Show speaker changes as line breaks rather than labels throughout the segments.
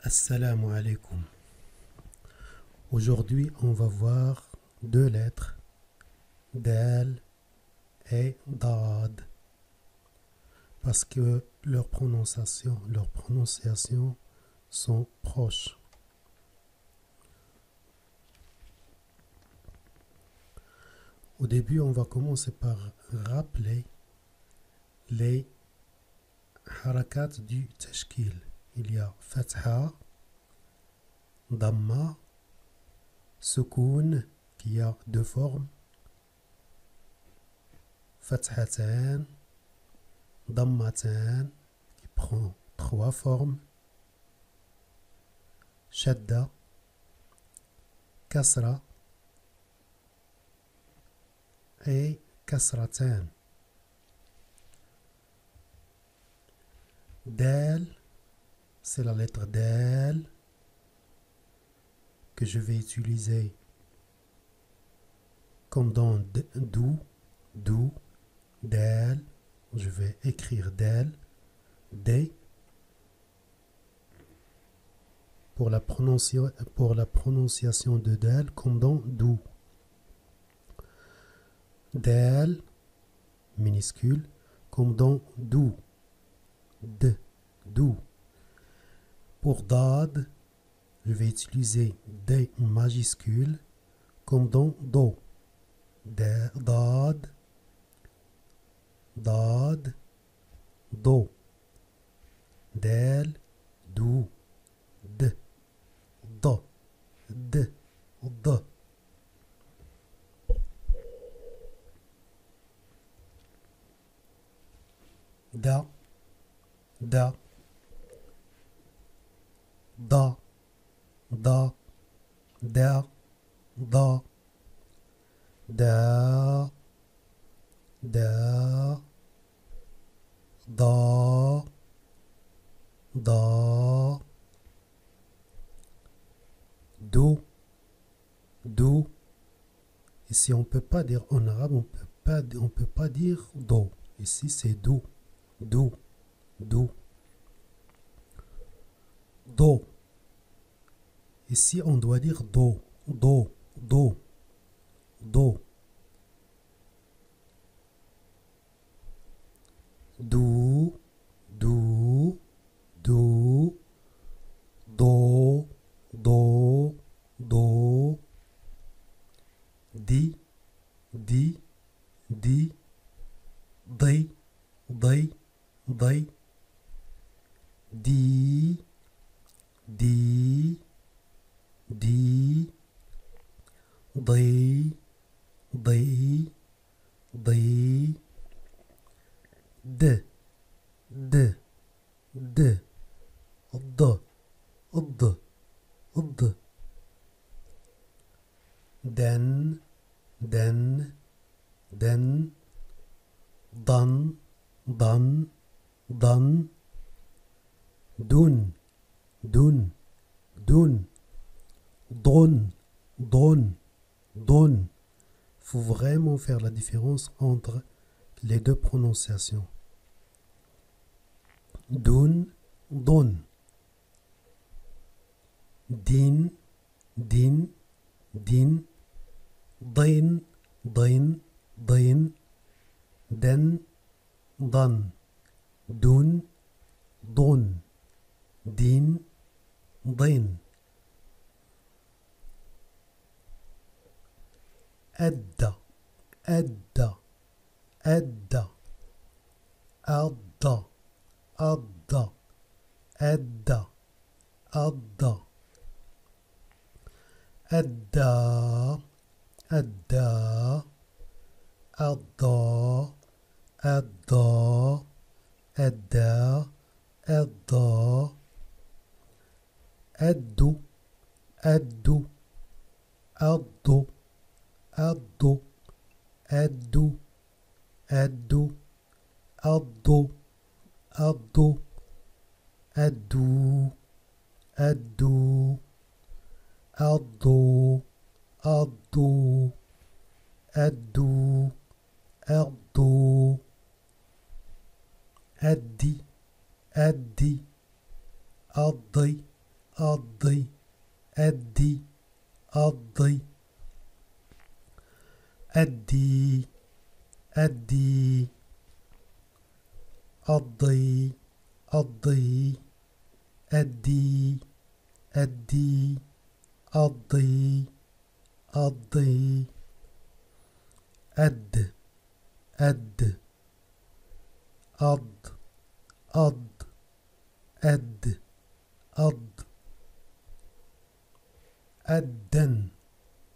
Assalamu alaikum. Aujourd'hui, on va voir deux lettres, Dal et Dad, parce que leurs prononciations sont proches. Au début, on va commencer par rappeler les harakat du tashkil. Il y a Fatha, Damma, Sukoun, qui a deux formes, Fathatan, Dammatan, qui prend trois formes, Shadda, Kasra et Kasratan. Dal, c'est la lettre Dal que je vais utiliser comme dans Dou, Dal. Je vais écrire Dal, D, pour la prononciation de Dal comme dans Dou. Dal, minuscule, comme dans Dou. Dou. Pour Dad, je vais utiliser D majuscule comme dans Do. Dad, Do. Dal, Dou, D, D. Da, da, da, da, da, da, da, da, da, da, do. Ici, on peut pas dire en arabe, on peut pas dire do. Ici, c'est do. Do. Ici, on doit dire do. Do. Do. Di. Di. Den, dan, dun, don. Faut vraiment faire la différence entre les deux prononciations. Don. Din, din. Den, dan, dun, don, din, din. Adda, adda, adda, adda, adda, adda, adda. أدى أدى أضى أضى أدى أضى أدو أدو أضو أضو أدو أدو أضو أضو أدو أدو أضو أضو أدو أضو أدي أدي أضي أضي أدي أضي أدي أدي أضي أضي أدي أدي أضي أضي أد أد أض أض أد أض أدن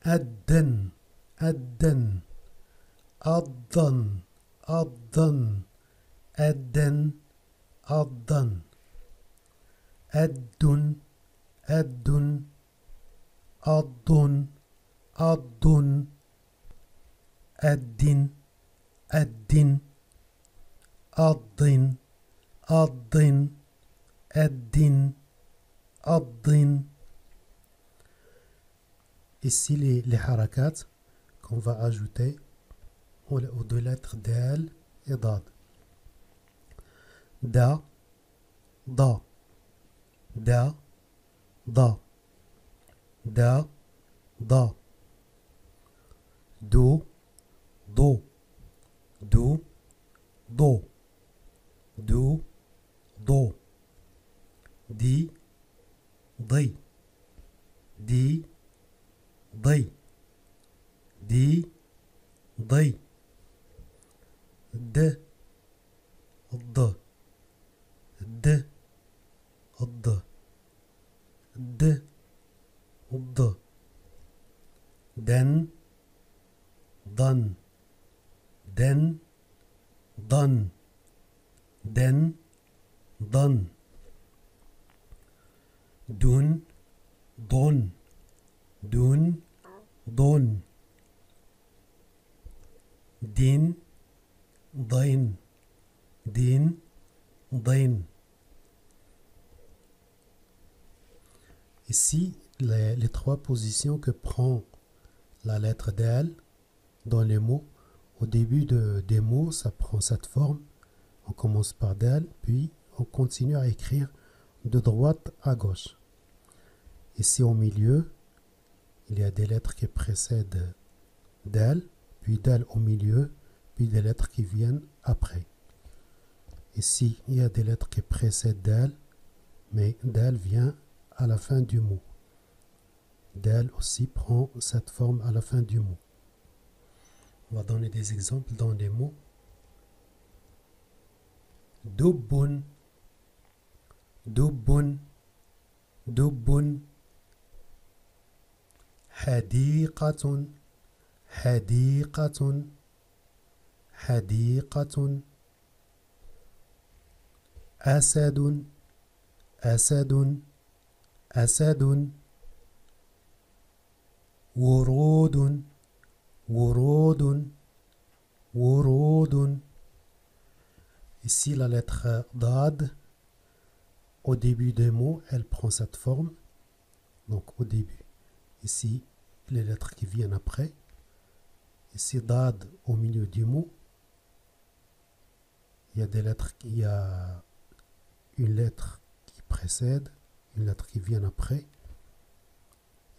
أدن أدن أضن أضن أدن أضن أدن أدن أضن أضن أدن أدن أضن أضن أدن أضن. Ici les harakats qu'on va ajouter aux deux lettres dal et dad. Da, da, da, da, da, da. Do, do, do, do, do, do. Di, di, di, di, di, di. D, d, d, d, d, d. Den, dan, den, dan, den, dan. Dun, don, dun, don. Din, din, din, din. Ici, les trois positions que prend la lettre dal dans les mots. Au début des mots, ça prend cette forme. On commence par dal, puis on continue à écrire de droite à gauche. Ici au milieu, il y a des lettres qui précèdent dal, puis dal au milieu, puis des lettres qui viennent après. Ici, il y a des lettres qui précèdent dal, mais dal vient à la fin du mot. Dal aussi prend cette forme à la fin du mot. On va donner des exemples dans les mots. Dubbun, dubbun, dubbun. حديقة حديقة حديقة. أسد أسد أسد. ورود ورود ورود. Ici la lettre dad, au début des mots, elle prend cette forme. Donc au début. Ici, les lettres qui viennent après. Ici, dad au milieu du mot. Il y a des lettres, il y a une lettre qui précède, une lettre qui vient après.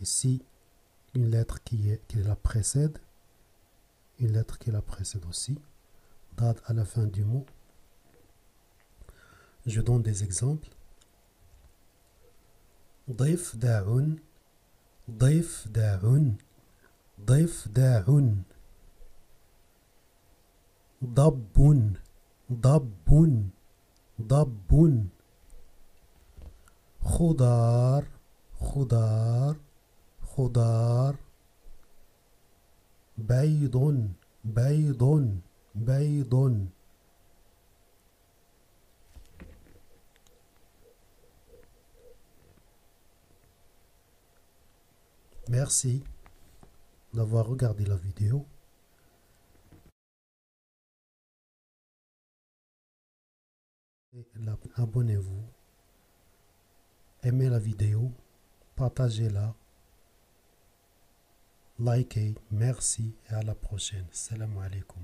Ici, une lettre qui la précède, une lettre qui la précède aussi. Dad à la fin du mot. Je donne des exemples. ضيف داع ضيف داع ضيف داع. ضب ضب ضب. خضار خضار خضار. بيض بيض بيض. Merci d'avoir regardé la vidéo. Abonnez-vous, aimez la vidéo, partagez-la, likez, merci et à la prochaine. Salam alaikum.